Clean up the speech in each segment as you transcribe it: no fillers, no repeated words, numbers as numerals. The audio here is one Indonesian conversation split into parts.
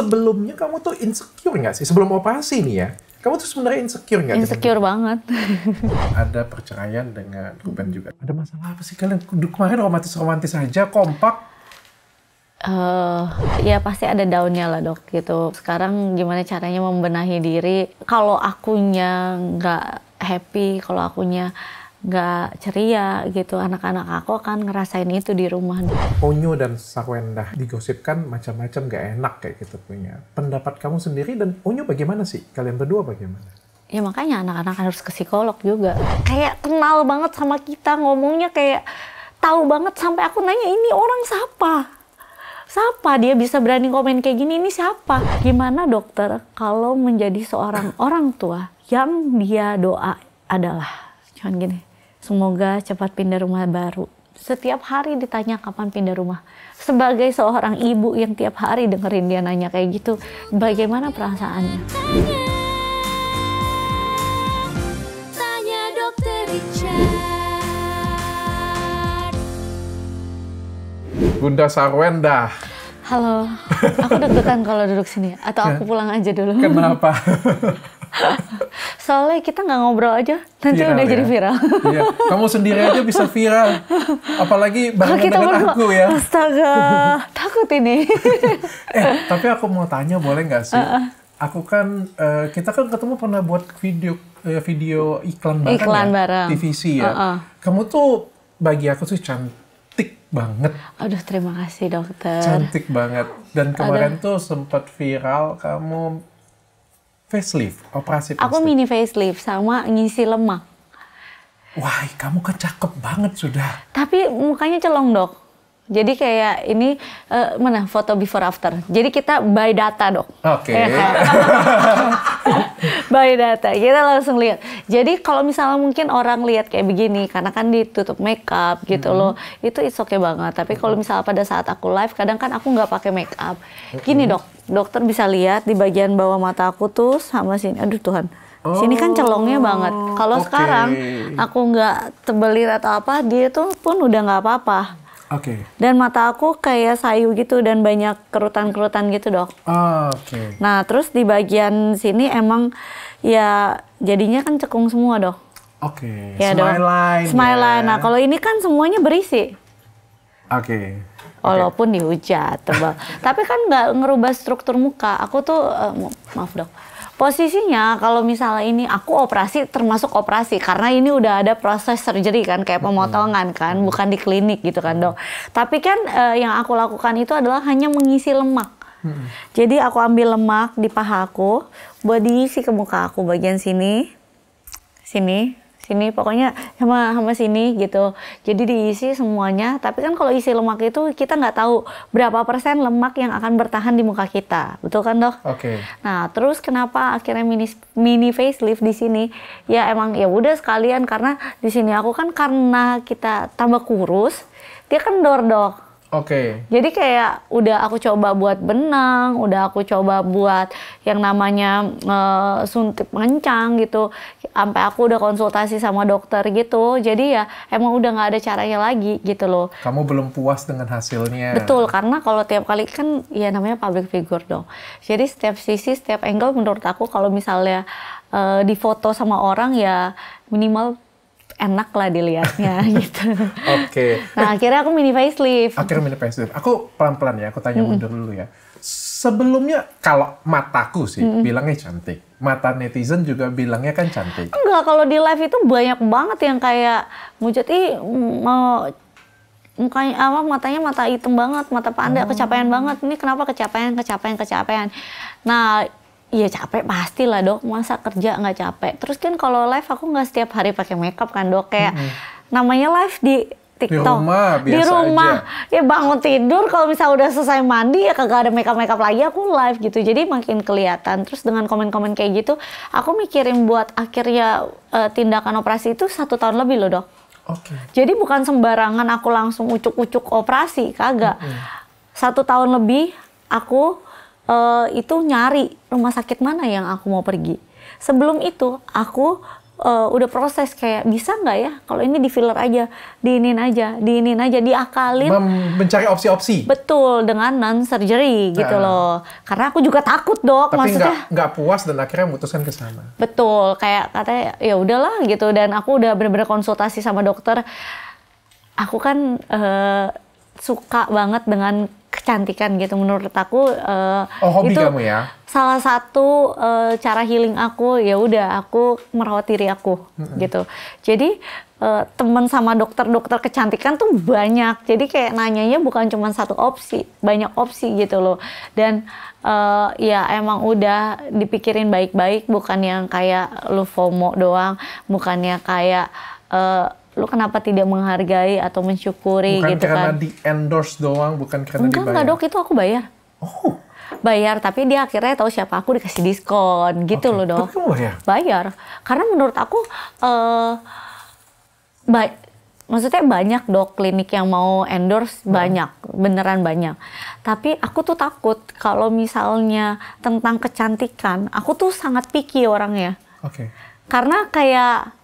sebelumnya kamu tuh insecure nggak sih? Sebelum operasi nih ya, kamu tuh sebenarnya insecure nggak? Insecure banget. Ada perceraian dengan Ruben juga. Ada masalah apa sih kalian? Kemarin romantis-romantis aja, kompak. Ya pasti ada down-nya lah dok gitu. Sekarang gimana caranya membenahi diri. Kalau akunya nggak happy, kalau akunya nggak ceria gitu, anak-anak aku akan ngerasain itu di rumah. Onyo dan Sarwendah digosipkan macam-macam gak enak kayak gitu punya. Pendapat kamu sendiri dan Onyo bagaimana sih? Kalian berdua bagaimana? Ya makanya anak-anak harus ke psikolog juga. Kayak kenal banget sama kita, ngomongnya kayak tahu banget sampai aku nanya ini orang siapa? Siapa dia bisa berani komen kayak gini, ini siapa? Gimana dokter kalau menjadi seorang orang tua yang dia doa adalah cuman gini, semoga cepat pindah rumah baru. Setiap hari ditanya kapan pindah rumah. Sebagai seorang ibu yang tiap hari dengerin dia nanya kayak gitu, bagaimana perasaannya? Tanya Dokter Richard. Bunda Sarwendah. Halo, aku deg-degan kalau duduk sini. Atau aku pulang aja dulu. Kenapa? Soalnya kita nggak ngobrol aja, nanti Viral udah ya? jadi viral. Iya, kamu sendiri aja bisa viral. Apalagi barengan Kita dengan berdua, aku ya. astaga, takut ini. Tapi aku mau tanya, boleh nggak sih? Aku kan, kita kan ketemu pernah buat video iklan bareng Iklan ya? bareng. TVC ya. Kamu tuh bagi aku tuh cantik banget. Aduh, terima kasih dokter. Cantik banget. Dan kemarin tuh sempat viral kamu facelift, operasi facelift. Aku mini facelift sama ngisi lemak. Wah, kamu kan cakep banget sudah. Tapi mukanya celong dok. Jadi kayak ini, mana foto before after. Jadi kita by data dok. Oke. Ya kan? By data, kita langsung lihat. Jadi kalau misalnya mungkin orang lihat kayak begini, karena kan ditutup makeup gitu loh, itu it's okay banget. Tapi kalau misalnya pada saat aku live, kadang kan aku nggak pakai makeup. Gini dok, dokter bisa lihat di bagian bawah mata aku tuh sama sini. Aduh Tuhan. Sini kan celongnya banget. Kalau sekarang aku nggak tebelin atau apa, dia tuh pun udah nggak apa-apa. Oke. Dan mata aku kayak sayu gitu dan banyak kerutan-kerutan gitu dok. Oke. Nah terus di bagian sini emang ya jadinya kan cekung semua dok. Oke. Ya, Smile dok. line. Smile ya. line. Nah kalau ini kan semuanya berisi. Oke. Walaupun dihujat tebal. Tapi kan nggak ngerubah struktur muka. Aku tuh, maaf dok. Posisinya kalau misalnya ini aku operasi termasuk operasi karena ini udah ada proses surgery kan kayak pemotongan kan bukan di klinik gitu kan dok. Tapi kan yang aku lakukan itu adalah hanya mengisi lemak. Jadi aku ambil lemak di paha aku buat diisi ke muka aku bagian sini, sini pokoknya sama sini gitu. Jadi diisi semuanya. Tapi kan kalau isi lemak itu kita nggak tahu berapa persen lemak yang akan bertahan di muka kita, betul kan dok? Oke. Nah terus kenapa akhirnya mini facelift di sini? Ya emang ya udah sekalian karena di sini aku kan karena kita tambah kurus, dia kendor dok. Oke. Jadi kayak udah aku coba buat benang, udah aku coba buat yang namanya suntik mengencang gitu. Sampai aku udah konsultasi sama dokter gitu. Jadi ya emang udah nggak ada caranya lagi gitu loh. Kamu belum puas dengan hasilnya. Betul, karena kalau tiap kali kan ya namanya public figure dong. Jadi setiap sisi, setiap angle menurut aku kalau misalnya difoto sama orang ya minimal enak lah dilihatnya gitu. Oke. Nah akhirnya aku mini facelift. Akhirnya mini facelift. Aku pelan-pelan ya, aku tanya mundur dulu ya. Sebelumnya kalau mataku sih bilangnya cantik. Mata netizen juga bilangnya kan cantik. Enggak, kalau di live itu banyak banget yang kayak mujud, mukanya matanya mata hitam banget, mata panda, kecapean banget. Ini kenapa kecapean. Nah, iya capek pastilah dok, masa kerja nggak capek. Terus kan kalau live aku nggak setiap hari pakai makeup kan dok, kayak namanya live di TikTok. Di rumah, biasa di rumah aja. Ya bangun tidur kalau misalnya udah selesai mandi ya kagak ada makeup lagi, aku live gitu. Jadi makin kelihatan. Terus dengan komen-komen kayak gitu, aku mikirin buat akhirnya tindakan operasi itu 1 tahun lebih loh dok. Oke. Jadi bukan sembarangan aku langsung ucuk-ucuk operasi, kagak. 1 tahun lebih aku itu nyari rumah sakit mana yang aku mau pergi. Sebelum itu aku udah proses kayak bisa nggak ya kalau ini di filler aja, diinin aja, diakalin. Mencari opsi-opsi. Betul, dengan non surgery gitu loh. Karena aku juga takut, Dok. Tapi maksudnya nggak puas dan akhirnya memutuskan ke sana. Betul, kayak katanya ya udahlah gitu, dan aku udah bener-bener konsultasi sama dokter. Aku kan suka banget dengan kecantikan gitu, menurut aku hobi itu kamu ya? Salah satu cara healing aku, ya udah aku merawat diri aku gitu. Jadi teman sama dokter kecantikan tuh banyak, jadi kayak nanyanya bukan cuma satu opsi, banyak opsi gitu loh. Dan ya emang udah dipikirin baik-baik, bukan yang kayak lu FOMO doang, bukannya kayak lu kenapa tidak menghargai atau mensyukuri bukan gitu karena kan. di endorse doang, bukan karena dibayar. Enggak, Dok, itu aku bayar. Oh. Bayar, tapi dia akhirnya tahu siapa aku, dikasih diskon gitu loh, Dok. Tapi kamu bayar? Bayar. Karena menurut aku maksudnya banyak, Dok, klinik yang mau endorse, banyak, beneran banyak. Tapi aku tuh takut kalau misalnya tentang kecantikan, aku tuh sangat picky orangnya. Oke. Karena kayak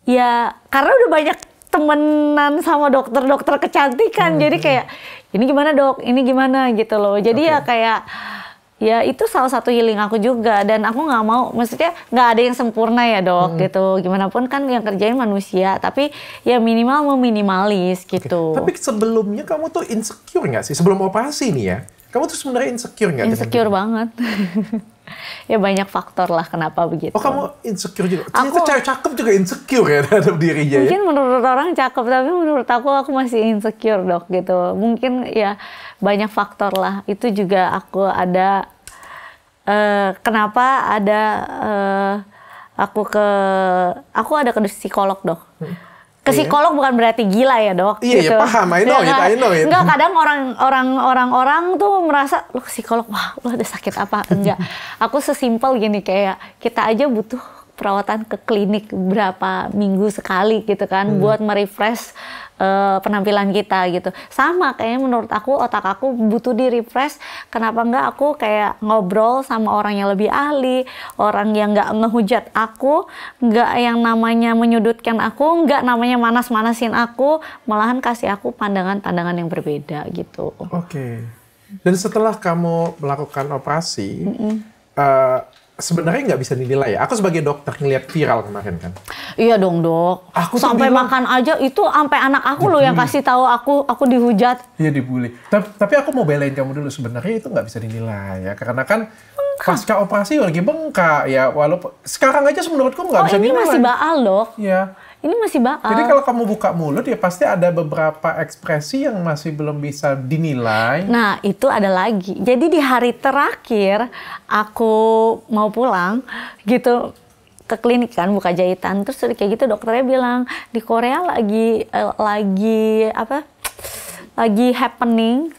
ya, karena udah banyak temenan sama dokter kecantikan, jadi kayak ini gimana, Dok, ini gimana gitu loh. Jadi ya kayak ya itu salah satu healing aku juga, dan aku nggak mau, maksudnya nggak ada yang sempurna ya, Dok, gitu. Gimana pun kan yang kerjain manusia, tapi ya minimal meminimalis gitu. Tapi sebelumnya kamu tuh insecure nggak sih sebelum operasi nih ya? Kamu tuh sebenarnya insecure nggak? Insecure banget. Ya banyak faktor lah kenapa begitu. Oh, kamu insecure juga? Ternyata cewek cakep juga insecure ya terhadap dirinya ya? Mungkin menurut orang cakep, tapi menurut aku masih insecure, Dok, gitu. Mungkin ya banyak faktor lah. Itu juga aku ada, kenapa ada, aku ada ke psikolog, Dok. Ke psikolog bukan berarti gila ya, Dok. Iya, gitu. ya, paham. I know it. Enggak, kadang orang tuh merasa, lu ke psikolog, wah, lu ada sakit apa? Enggak. Aku sesimpel gini, kayak kita aja butuh perawatan ke klinik berapa minggu sekali gitu kan, buat merefresh penampilan kita gitu. Sama kayaknya menurut aku, otak aku butuh di-refresh. Kenapa enggak aku kayak ngobrol sama orang yang lebih ahli, orang yang nggak ngehujat aku, nggak yang namanya menyudutkan aku, nggak namanya manas-manasin aku, malahan kasih aku pandangan-pandangan yang berbeda gitu. Oke. Dan setelah kamu melakukan operasi, sebenarnya nggak bisa dinilai ya. Aku sebagai dokter ngeliat viral kemarin kan. Iya dong, Dok. Aku sampai makan aja itu, sampai anak aku loh yang kasih tahu aku dihujat. Iya, dibully. Tapi aku mau belain kamu dulu, sebenarnya itu nggak bisa dinilai ya. Karena kan pasca operasi lagi bengkak ya. Walaupun sekarang aja menurutku nggak bisa dinilai. Ini masih baal, Dok. Iya. Ini masih baal. Jadi kalau kamu buka mulut ya pasti ada beberapa ekspresi yang masih belum bisa dinilai. Nah, itu ada lagi. Jadi di hari terakhir aku mau pulang gitu ke klinik kan, buka jahitan, terus kayak gitu dokternya bilang di Korea lagi happening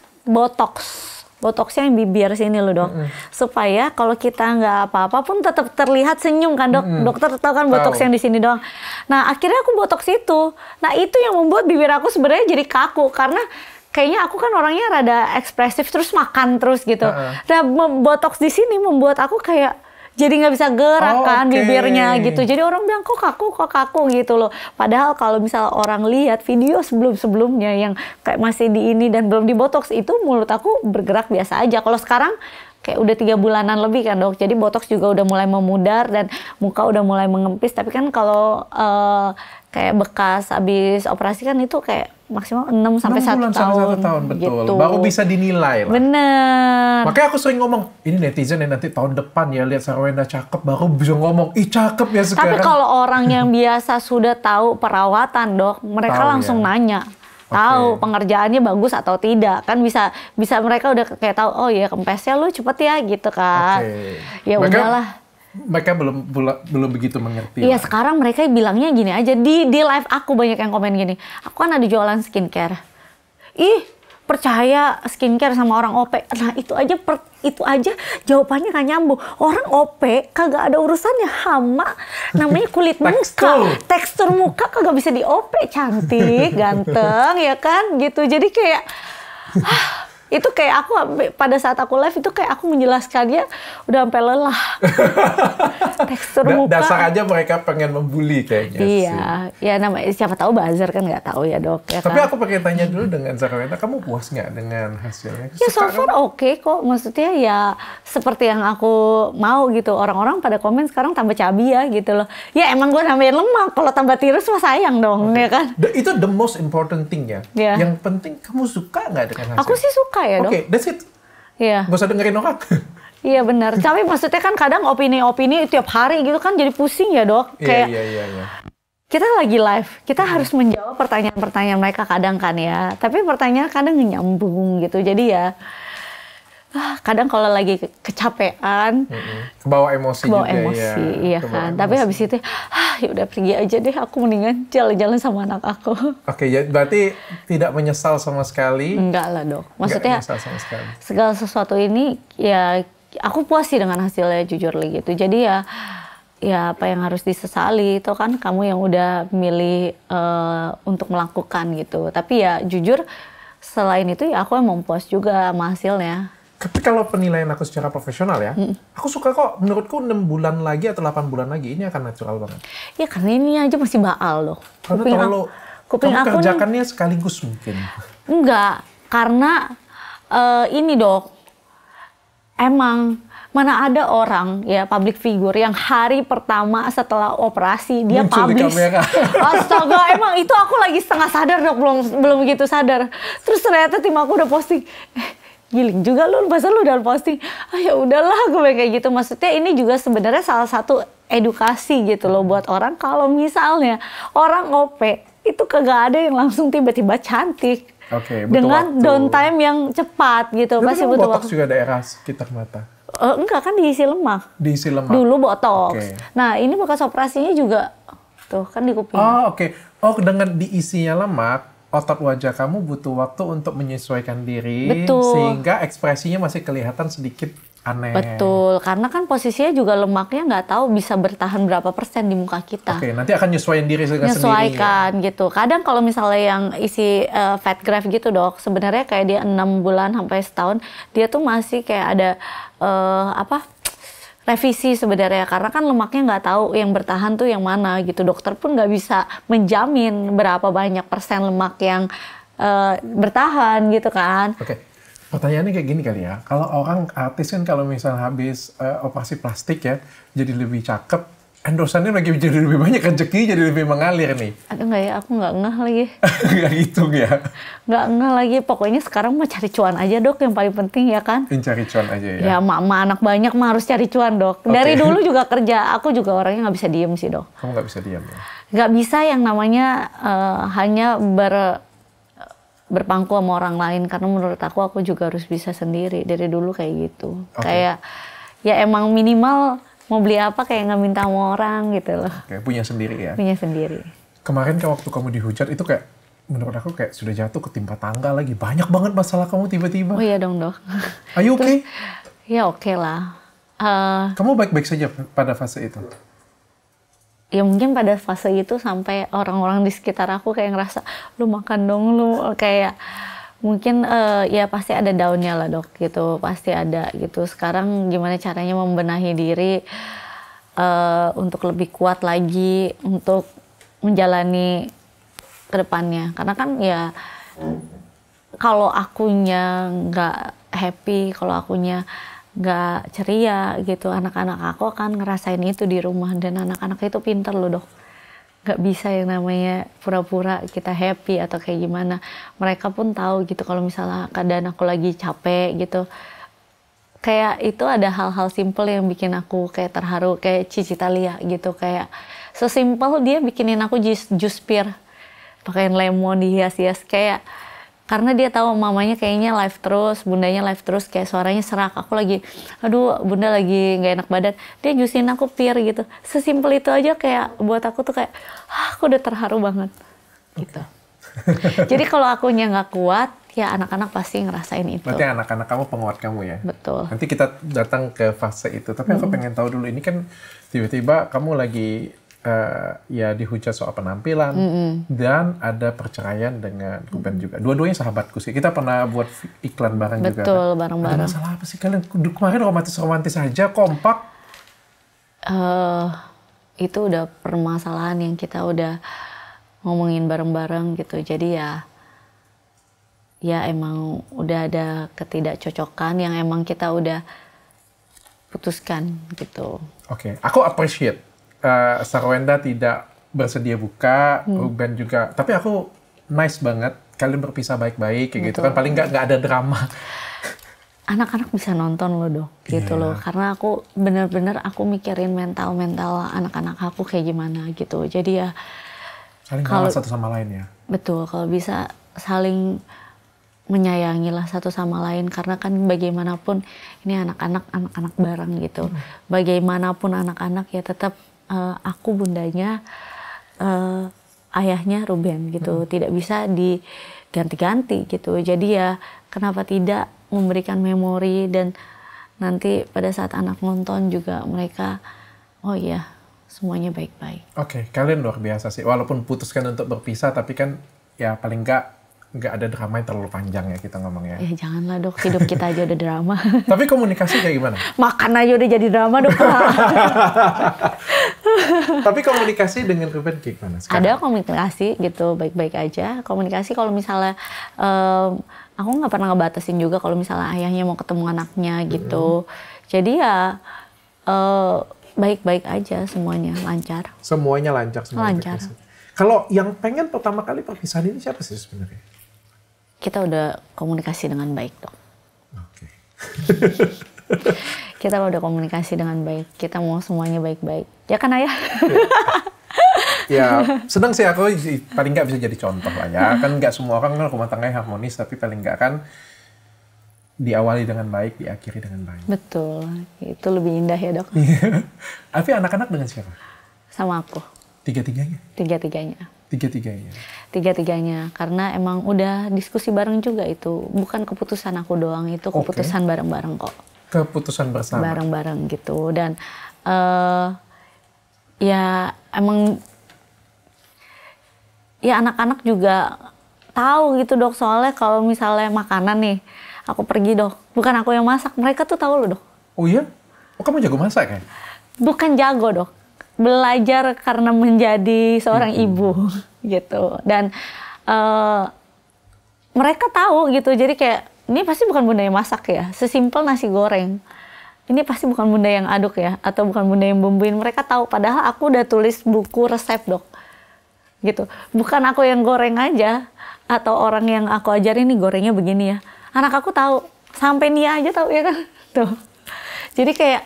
botoxnya yang bibir sini loh, Dok. Supaya kalau kita nggak apa-apa pun tetap terlihat senyum kan, Dok. Dokter tahu kan botox yang di sini doang. Nah, akhirnya aku botox itu. Nah, itu yang membuat bibir aku sebenarnya jadi kaku, karena kayaknya aku kan orangnya rada ekspresif terus makan terus gitu. Nah, botox di sini membuat aku kayak jadi nggak bisa gerak kan bibirnya gitu. Jadi orang bilang kok kaku gitu loh. Padahal kalau misalnya orang lihat video sebelum-sebelumnya yang kayak masih di ini dan belum dibotox, itu mulut aku bergerak biasa aja. Kalau sekarang kayak udah 3 bulanan lebih kan, Dok. Jadi botox juga udah mulai memudar dan muka udah mulai mengempis. Tapi kan kalau kayak bekas habis operasi kan itu kayak maksimal 6 sampai 1 tahun. Betul. Gitu. Baru bisa dinilai lah. Bener. Makanya aku sering ngomong, ini netizen yang nanti tahun depan ya lihat Sarwenda cakep baru bisa ngomong, ih cakep ya sekarang. Tapi kalau orang yang biasa sudah tahu perawatan, Dok, mereka langsung nanya. Tahu pengerjaannya bagus atau tidak, kan bisa mereka udah kayak tahu, oh ya kempesnya lu cepet ya gitu kan. Ya udahlah. Mereka belum begitu mengerti. Iya, sekarang mereka bilangnya gini aja, di live aku banyak yang komen gini, aku kan ada jualan skincare. Ih, percaya skincare sama orang OP. Nah, itu aja jawabannya gak nyambung. Orang OP kagak ada urusannya hama, namanya kulit muka. Tekstur muka kagak bisa di OP, cantik, ganteng ya kan gitu. Jadi kayak Itu kayak aku pada saat aku live itu kayak aku menjelaskannya udah sampai lelah. Tekstur muka. Dasar aja mereka pengen membuli kayaknya Iya, sih. ya namanya siapa tahu buzzer kan nggak tahu ya dok. Ya Tapi kan? aku pengen tanya dulu dengan Zarawena, kamu puas nggak dengan hasilnya? Ya so far oke kok, maksudnya ya seperti yang aku mau gitu. Orang-orang pada komen sekarang tambah cabi ya gitu loh. Ya emang gue nambahin lemak, kalau tambah tirus mah sayang dong, ya kan? Itu the most important thing ya. Yeah. Yang penting kamu suka nggak dengan hasil? Aku sih suka ya dok. Oke, that's it. Iya. Gak usah dengerin orang. Iya benar. Tapi maksudnya kan kadang opini-opini tiap hari gitu kan jadi pusing ya dok. Kayak Iya. kita lagi live, kita harus menjawab pertanyaan-pertanyaan mereka kadang kan ya. Tapi pertanyaan kadang nyambung gitu. Jadi ya kadang kalau lagi kecapean, Kebawa emosi kebawa juga emosi, ya. iya Kebawa kan. emosi. Tapi habis itu, ya udah pergi aja deh. Aku mendingan jalan-jalan sama anak aku. Oke, ya, berarti tidak menyesal sama sekali. Enggak lah dok. Maksudnya Nggak menyesal sama sekali. segala sesuatu ini ya aku puas sih dengan hasilnya jujur gitu. Jadi ya apa yang harus disesali itu kan kamu yang udah milih untuk melakukan gitu. Tapi ya jujur selain itu ya aku emang puas juga sama hasilnya. Tapi kalau penilaian aku secara profesional ya, aku suka kok. Menurutku 6 bulan lagi atau 8 bulan lagi ini akan natural banget. Ya karena ini aja masih baal loh. Karena terlalu kuping kamu aku kerjakannya sekaligus mungkin. Enggak, karena ini dok, emang mana ada orang ya public figure yang hari pertama setelah operasi dia Muncul di publish. kamera. Astaga, emang itu aku lagi setengah sadar dok, belum begitu sadar. Terus ternyata tim aku udah posting. Giling juga lu, masa lu udah posting? Ya udahlah, gue kayak gitu. Maksudnya ini juga sebenarnya salah satu edukasi gitu loh buat orang. Kalau misalnya orang OP itu kagak ada yang langsung tiba-tiba cantik. Oke, butuh dengan waktu. downtime yang cepat gitu. Tapi Pasti kamu butuh botox waktu. juga daerah sekitar mata. Enggak kan diisi lemak. Diisi lemak. Dulu botox. Oke. Nah ini bekas operasinya juga tuh kan di kuping. Oh, oke. Oh, dengan diisinya lemak, otot wajah kamu butuh waktu untuk menyesuaikan diri. Betul. Sehingga ekspresinya masih kelihatan sedikit aneh. Betul, karena kan posisinya juga lemaknya nggak tahu bisa bertahan berapa persen di muka kita. Oke, nanti akan nyesuaiin diri dengan sendiri. Menyesuaikan gitu. Kadang kalau misalnya yang isi fat graft gitu dok, sebenarnya kayak dia 6 bulan sampai setahun, dia tuh masih kayak ada revisi sebenarnya, karena kan lemaknya nggak tahu yang bertahan tuh yang mana gitu. Dokter pun nggak bisa menjamin berapa banyak persen lemak yang bertahan gitu kan. Oke, pertanyaannya kayak gini kali ya. Kalau orang artis kan kalau misalnya habis operasi plastik ya, jadi lebih cakep, endorsannya lagi jadi lebih banyak, rezeki jadi lebih mengalir nih. Aduh nggak ya, aku nggak ngeh lagi. Nggak gitu ya? Nggak ngeh lagi, pokoknya sekarang mah cari cuan aja dok, yang paling penting ya kan. Cari cuan aja ya? Ya mak anak banyak mah harus cari cuan dok. Dari dulu juga kerja, aku juga orangnya nggak bisa diem sih dok. Kamu nggak bisa diam ya? Nggak bisa yang namanya hanya berpangku sama orang lain, karena menurut aku juga harus bisa sendiri. Dari dulu kayak gitu. Kayak ya emang minimal mau beli apa kayak nggak minta sama orang gitu loh. Oke, punya sendiri ya? Punya sendiri. Kemarin kan waktu kamu dihujat itu kayak, menurut aku kayak sudah jatuh ketimpa tangga lagi. Banyak banget masalah kamu tiba-tiba. Oh iya dong dok. Are you okay? Ya oke lah. Kamu baik-baik saja pada fase itu? Ya mungkin pada fase itu sampai orang-orang di sekitar aku kayak ngerasa, lu makan dong lu, kayak mungkin ya pasti ada down-nya lah dok gitu, pasti ada gitu. Sekarang gimana caranya membenahi diri untuk lebih kuat lagi untuk menjalani ke depannya. Karena kan ya kalau akunya nggak happy, kalau akunya nggak ceria gitu, anak-anak aku akan ngerasain itu di rumah. Dan anak-anak itu pinter loh dok, nggak bisa yang namanya pura-pura kita happy atau kayak gimana. Mereka pun tahu gitu kalau misalnya keadaan aku lagi capek gitu, kayak itu ada hal-hal simple yang bikin aku kayak terharu, kayak Cici Talia gitu. Kayak sesimpel dia bikinin aku jus pir, pakein lemon dihias-hias, kayak karena dia tahu mamanya kayaknya live terus, bundanya live terus, kayak suaranya serak. Aku lagi, aduh bunda lagi nggak enak badan, dia jusin aku pir gitu. Sesimpel itu aja kayak buat aku tuh kayak, aku udah terharu banget gitu. Jadi kalau akunya nggak kuat, ya anak-anak pasti ngerasain itu. Berarti anak-anak kamu penguat kamu ya? Betul. Nanti kita datang ke fase itu. Tapi aku pengen tahu dulu, ini kan tiba-tiba kamu lagi ya dihujat soal penampilan dan ada perceraian dengan Ruben juga. Dua-duanya sahabatku sih. Kita pernah buat iklan bareng juga. Betul, bareng-bareng. Ada masalah apa sih kalian? Kemarin romantis-romantis aja, kompak. Itu udah permasalahan yang kita udah ngomongin bareng-bareng gitu. Jadi ya emang udah ada ketidakcocokan yang emang kita udah putuskan gitu. Oke, aku appreciate Sarwenda tidak bersedia buka, Ruben juga. Tapi aku nice banget kalian berpisah baik-baik kayak gitu kan. Paling nggak ada drama. Anak-anak bisa nonton loh dong, gitu loh. Karena aku bener-bener aku mikirin mental anak-anak aku kayak gimana gitu. Jadi ya saling kenal satu sama lain ya. Betul, kalau bisa saling menyayangi lah satu sama lain, karena kan bagaimanapun ini anak-anak bareng gitu. Bagaimanapun anak-anak ya tetap aku bundanya, ayahnya Ruben gitu. Tidak bisa diganti-ganti gitu. Jadi ya kenapa tidak memberikan memori, dan nanti pada saat anak nonton juga mereka, oh iya semuanya baik-baik. Oke, kalian luar biasa sih. Walaupun putuskan untuk berpisah, tapi kan ya paling nggak ada drama yang terlalu panjang ya kita ngomongnya. Janganlah dok, hidup kita aja udah drama. Tapi komunikasi kayak gimana? Makan aja udah jadi drama dok. Tapi komunikasi dengan Ruben kayak gimana sekarang? Ada komunikasi gitu, baik-baik aja. Komunikasi kalau misalnya, aku nggak pernah ngebatasin juga kalau misalnya ayahnya mau ketemu anaknya gitu. Jadi ya baik-baik aja, semuanya lancar. Semuanya lancar. Lancar. Kalau yang pengen pertama kali perpisahan ini siapa sih sebenarnya? Kita udah komunikasi dengan baik dok. Oke. Kita udah komunikasi dengan baik. Kita mau semuanya baik-baik. Ya kan ayah? Ya senang sih aku, paling nggak bisa jadi contoh lah ya. Kan nggak semua orang kan rumah tangganya harmonis, tapi paling nggak kan diawali dengan baik, diakhiri dengan baik. Betul, itu lebih indah ya dok. Tapi anak-anak dengan siapa? Sama aku. Tiga-tiganya? Tiga-tiganya. Tiga-tiganya, karena emang udah diskusi bareng juga itu. Bukan keputusan aku doang, itu keputusan bareng-bareng kok. Keputusan bersama? Bareng-bareng gitu. Dan ya emang ya anak-anak juga tahu gitu dok. Soalnya kalau misalnya makanan nih, aku pergi dok, bukan aku yang masak, mereka tuh tahu loh dok. Oh iya? Oh kamu jago masak ya? Bukan jago dok, belajar karena menjadi seorang ibu gitu. Dan mereka tahu gitu, jadi kayak ini pasti bukan bunda yang masak ya, sesimpel nasi goreng. Ini pasti bukan bunda yang aduk ya, atau bukan bunda yang bumbuin. Mereka tahu, padahal aku udah tulis buku resep dok. Gitu. Bukan aku yang goreng aja, atau orang yang aku ajarin nih gorengnya begini ya. Anak aku tahu, sampai Nia aja tahu ya kan. Tuh. Jadi kayak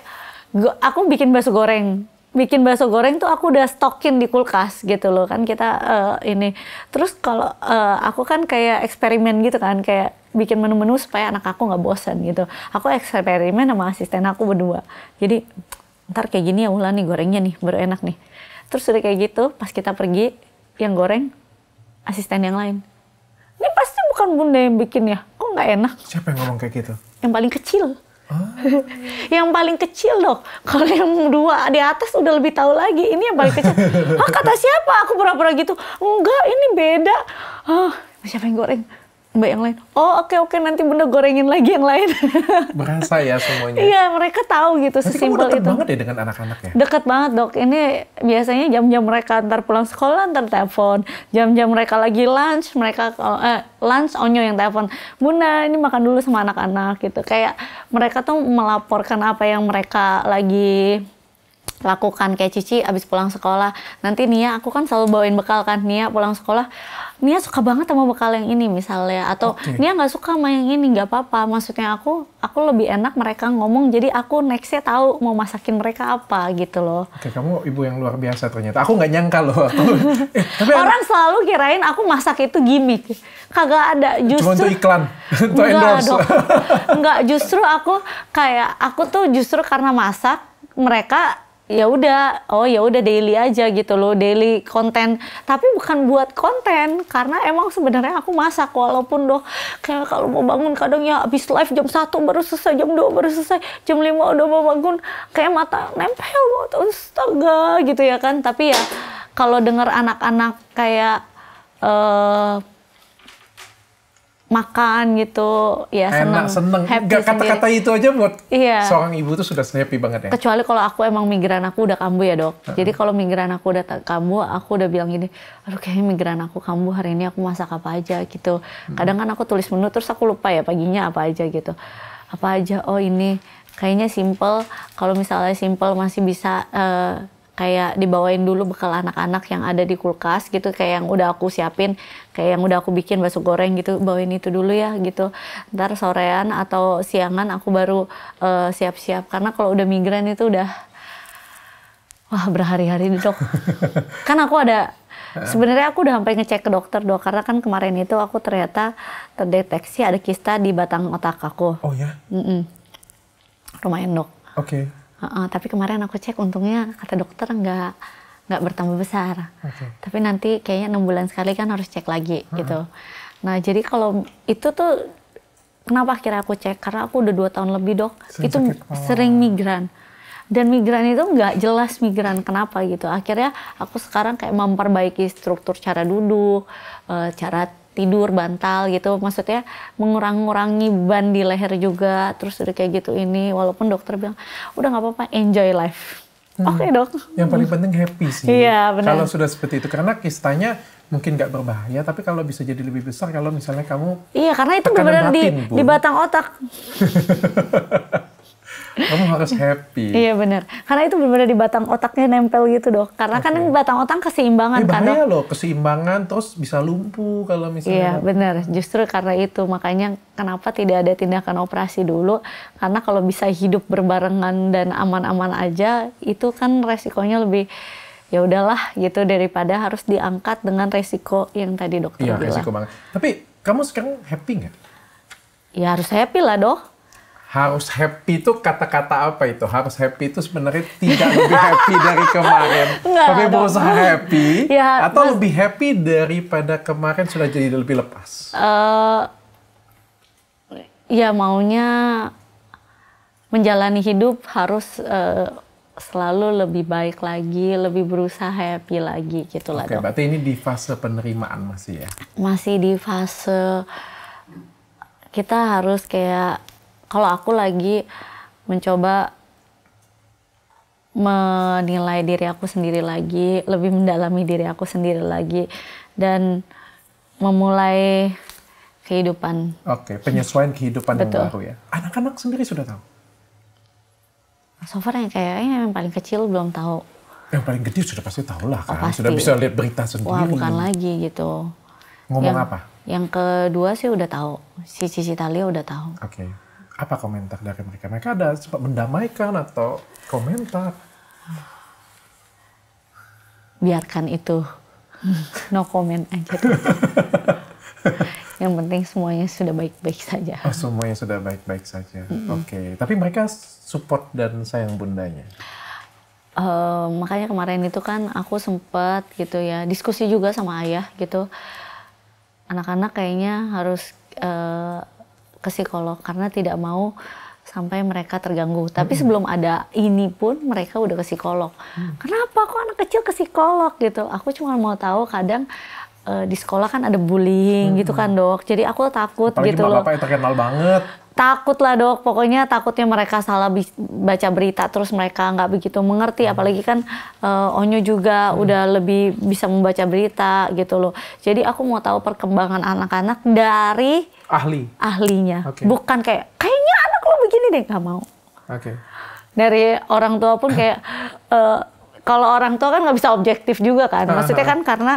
aku bikin bakso goreng. Bikin bakso goreng tuh aku udah stokin di kulkas gitu loh kan, kita ini. Terus kalau aku kan kayak eksperimen gitu kan, kayak bikin menu-menu supaya anak aku nggak bosan gitu. Aku eksperimen sama asisten aku berdua. Jadi ntar kayak gini ya Wulan nih gorengnya nih, baru enak nih. Terus udah kayak gitu, pas kita pergi, yang goreng asisten yang lain. Ini pasti bukan bunda yang bikin ya, kok nggak enak? Siapa yang ngomong kayak gitu? Yang paling kecil. Yang paling kecil dok. Kalau yang dua di atas udah lebih tahu lagi. Ini yang paling kecil. Kata siapa? Aku pura-pura gitu. Enggak, ini beda. Siapa yang goreng? Mbak yang lain. Oh oke, nanti bunda gorengin lagi yang lain. Berasa ya semuanya. Iya, mereka tahu gitu. Nanti sesimpel kamu deket itu. banget ya dengan anak-anak ya? Deket banget dok. Ini biasanya jam-jam mereka antar pulang sekolah, antar telepon. Jam-jam mereka lagi lunch, mereka lunch Onyo yang telepon. Bunda ini makan dulu sama anak-anak gitu. Kayak mereka tuh melaporkan apa yang mereka lagi lakukan. Kayak Cici abis pulang sekolah, nanti Nia, aku kan selalu bawain bekal kan. Nia pulang sekolah, Nia suka banget sama bekal yang ini misalnya, atau Nia nggak suka sama yang ini, nggak apa-apa. Maksudnya aku lebih enak mereka ngomong, jadi aku nextnya tahu mau masakin mereka apa gitu loh. Oke, kamu ibu yang luar biasa ternyata. Aku nggak nyangka loh. Tapi orang selalu kirain aku masak itu gimmick, kagak ada. Justru cuma untuk iklan, untuk endorse. Enggak, justru aku tuh justru karena masak mereka ya udah daily aja gitu loh, daily konten, tapi bukan buat konten karena emang sebenarnya aku masak, walaupun kayak kalau mau bangun kadang ya habis live jam 1 baru selesai, jam 2 baru selesai, jam 5 udah mau bangun kayak mata nempel banget, astaga gitu ya kan. Tapi ya kalau dengar anak-anak kayak makan gitu ya seneng. Happy Kata-kata itu aja buat iya. Seorang ibu tuh sudah happy banget ya. Kecuali kalau aku emang migran aku udah kambuh ya dok. Jadi kalau migran aku udah kambuh, aku udah bilang gini, aduh kayaknya migran aku kambuh, hari ini aku masak apa aja gitu. Kadang kan aku tulis menu terus aku lupa ya paginya apa aja gitu. Apa aja, oh ini kayaknya simple. Kalau misalnya simple masih bisa kayak dibawain dulu bekal anak-anak yang ada di kulkas gitu, kayak yang udah aku siapin, kayak yang udah aku bikin bakso goreng gitu, bawain itu dulu ya gitu. Ntar sorean atau siangan aku baru siap-siap, karena kalau udah migran itu udah wah berhari-hari dok. Kan aku ada sebenarnya aku udah sampai ngecek ke dokter dok, karena kan kemarin itu aku ternyata terdeteksi ada kista di batang otak aku. Oh ya? Lumayan dok. Oke. Tapi kemarin aku cek, untungnya kata dokter nggak bertambah besar. Tapi nanti kayaknya 6 bulan sekali kan harus cek lagi gitu. Nah jadi kalau itu tuh kenapa akhirnya aku cek, karena aku udah 2 tahun lebih dok, sering migran. Dan migran itu nggak jelas migran kenapa gitu. Akhirnya aku sekarang kayak memperbaiki struktur cara duduk, cara tidur, bantal gitu. Maksudnya mengurangi beban di leher juga. Terus udah kayak gitu ini. Walaupun dokter bilang, udah nggak apa-apa, enjoy life. Oke dok. Yang paling penting happy sih. Iya benar. Kalau sudah seperti itu. Karena kistanya mungkin nggak berbahaya. Tapi kalau bisa jadi lebih besar kalau misalnya kamu... Iya karena itu benar-benar di batang otak. Kamu harus happy. Iya benar. Karena itu benar-benar di batang otaknya nempel gitu dok. Karena kan batang otak keseimbangan kan dok. Bahaya loh, keseimbangan terus bisa lumpuh kalau misalnya. Iya benar. Justru karena itu makanya kenapa tidak ada tindakan operasi dulu. Karena kalau bisa hidup berbarengan dan aman-aman aja, itu kan resikonya lebih ya udahlah gitu, daripada harus diangkat dengan resiko yang tadi dokter bilang. Iya resiko banget. Tapi kamu sekarang happy nggak? Ya harus happy lah dok. Harus happy itu kata-kata apa itu? Harus happy itu sebenarnya tidak lebih happy dari kemarin. Tapi berusaha happy ya, atau lebih happy daripada kemarin sudah jadi lebih lepas? Ya maunya menjalani hidup harus selalu lebih baik lagi, lebih berusaha happy lagi gitu lah dok. Berarti ini di fase penerimaan masih ya? Masih di fase kita harus kayak, kalau aku lagi mencoba menilai diri aku sendiri lagi, lebih mendalami diri aku sendiri lagi, dan memulai kehidupan. Penyesuaian kehidupan yang baru ya. Anak-anak sendiri sudah tahu? So far yang kayaknya yang paling kecil belum tahu. Yang paling gede sudah pasti tahu lah kan? Pasti. Sudah bisa lihat berita sendiri. Wah bukan lagi gitu. Ngomong apa? Yang kedua sih udah tahu. Si Cici Talia udah tahu. Apa komentar dari mereka? Mereka ada sempat mendamaikan atau komentar? Biarkan itu. No comment aja. Yang penting semuanya sudah baik-baik saja. Semuanya sudah baik-baik saja. Tapi mereka support dan sayang bundanya? Makanya kemarin itu kan aku sempat gitu ya, diskusi juga sama ayah gitu. Anak-anak kayaknya harus ke psikolog karena tidak mau sampai mereka terganggu. Tapi sebelum ada ini pun mereka udah ke psikolog. Kenapa kok anak kecil ke psikolog gitu? Aku cuma mau tahu kadang di sekolah kan ada bullying gitu kan dok. Jadi aku takut. Apalagi gitu loh. Apalagi bapak yang terkenal banget. Takut lah dok. Pokoknya takutnya mereka salah baca berita terus mereka nggak begitu mengerti. Apalagi kan Onyo juga udah lebih bisa membaca berita gitu loh. Jadi aku mau tahu perkembangan anak-anak dari ahlinya. Bukan kayaknya anak lo begini deh, nggak mau. Dari orang tua pun kayak kalau orang tua kan nggak bisa objektif juga kan. Maksudnya kan karena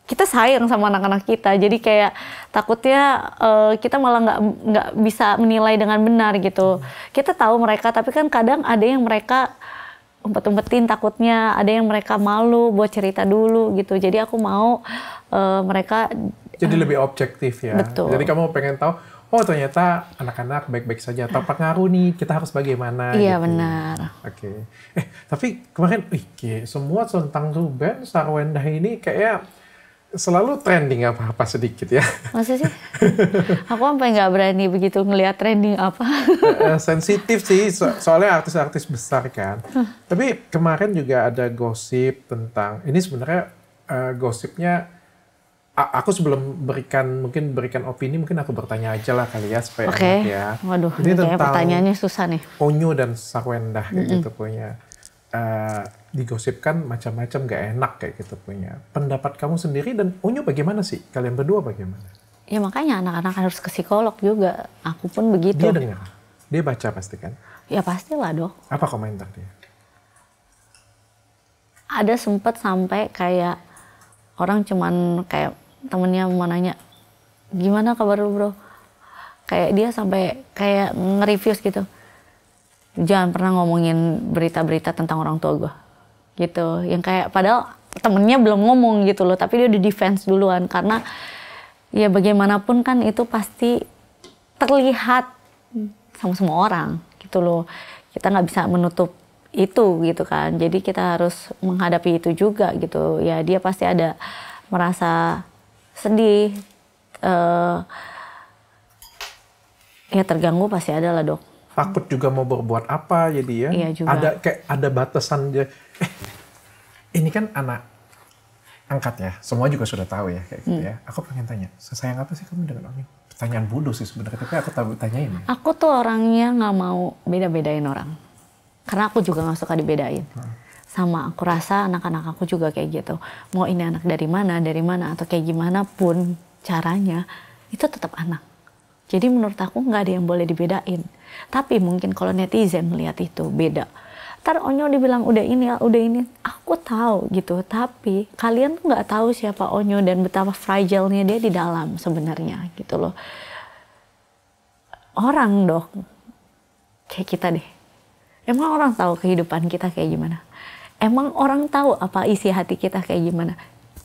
kita sayang sama anak-anak kita, jadi kayak takutnya kita malah nggak bisa menilai dengan benar gitu. Kita tahu mereka, tapi kan kadang ada yang mereka umpet-umpetin takutnya, ada yang mereka malu buat cerita dulu gitu. Jadi aku mau mereka jadi lebih objektif ya. Betul. Jadi kamu pengen tahu, oh ternyata anak-anak baik-baik saja, terpengaruh nih, kita harus bagaimana. Iya gitu. benar. Oke. Tapi kemarin, semua tentang Ruben Sarwendah ini kayak selalu trending apa-apa sedikit ya. Masa sih? Aku sampai nggak berani begitu ngelihat trending apa. Sensitif sih, soalnya artis-artis besar kan. Tapi kemarin juga ada gosip tentang, ini sebenarnya gosipnya, aku sebelum berikan opini, mungkin aku bertanya aja lah kali ya, supaya enak ya. Waduh, ini tentang pertanyaannya susah nih. Onyo dan Sarwendah kayak gitu punya. Digosipkan macam-macam gak enak kayak gitu punya. Pendapat kamu sendiri dan Onyo bagaimana sih? Kalian berdua bagaimana? Ya makanya anak-anak harus ke psikolog juga. Aku pun begitu. Dia dengar? Dia baca pasti kan? Ya pastilah dok. Apa komentar dia? Ada sempet sampai kayak orang cuman kayak temennya mau nanya, gimana kabar lu bro? Kayak dia sampai kayak nge-review gitu. Jangan pernah ngomongin berita-berita tentang orang tua gue. Gitu. Yang kayak padahal temennya belum ngomong gitu loh. Tapi dia udah defense duluan. Karena ya bagaimanapun kan itu pasti terlihat sama semua orang gitu loh. Kita nggak bisa menutup itu gitu kan. Jadi kita harus menghadapi itu juga gitu. Ya dia pasti ada merasa sedih. Ya terganggu pasti ada lah dok. Takut juga mau berbuat apa jadi ya. Iya juga. Ada batasan dia. Ini kan anak angkat ya. Semua juga sudah tahu ya kayak gitu ya. Aku pengen tanya, sesayang apa sih kamu dengan Onyo? Pertanyaan bodoh sih sebenarnya, tapi aku tanyain. Aku tuh orangnya nggak mau beda-bedain orang. Karena aku juga nggak suka dibedain. Sama aku rasa anak-anak aku juga kayak gitu. Mau ini anak dari mana atau kayak gimana pun caranya, itu tetap anak. Jadi menurut aku nggak ada yang boleh dibedain. Tapi mungkin kalau netizen melihat itu beda. Ntar Onyo dibilang udah ini. Aku tahu gitu. Tapi kalian tuh nggak tahu siapa Onyo dan betapa fragile-nya dia di dalam sebenarnya gitu loh. Orang dok, kayak kita deh. Emang orang tahu kehidupan kita kayak gimana? Emang orang tahu apa isi hati kita kayak gimana?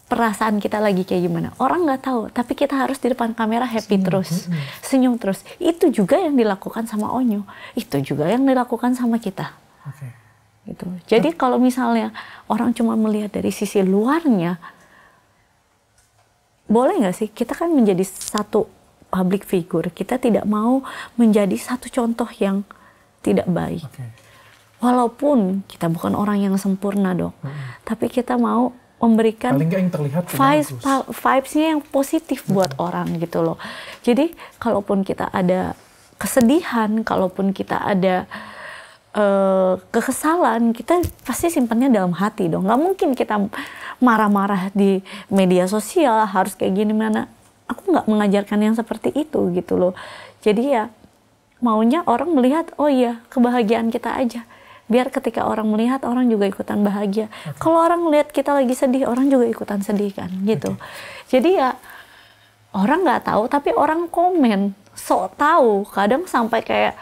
Perasaan kita lagi kayak gimana? Orang nggak tahu, tapi kita harus di depan kamera happy terus, senyum terus. Itu juga yang dilakukan sama Onyo, itu juga yang dilakukan sama kita. Okay. Gitu. Jadi kalau misalnya orang cuma melihat dari sisi luarnya, boleh nggak sih? Kita kan menjadi satu public figure, kita tidak mau menjadi satu contoh yang tidak baik. Okay. Walaupun kita bukan orang yang sempurna dok, tapi kita mau memberikan yang terlihat vibes-nya yang positif buat orang gitu loh. Jadi kalaupun kita ada kesedihan, kalaupun kita ada kekesalan, kita pasti simpannya dalam hati dong. Nggak mungkin kita marah-marah di media sosial harus kayak gini mana. Aku nggak mengajarkan yang seperti itu gitu loh. Jadi ya maunya orang melihat, oh iya kebahagiaan kita aja. Biar ketika orang melihat, orang juga ikutan bahagia. Okay. Kalau orang lihat kita lagi sedih, orang juga ikutan sedih kan, gitu. Okay. Jadi ya orang nggak tahu, tapi orang komen, sok tahu. Kadang sampai kayak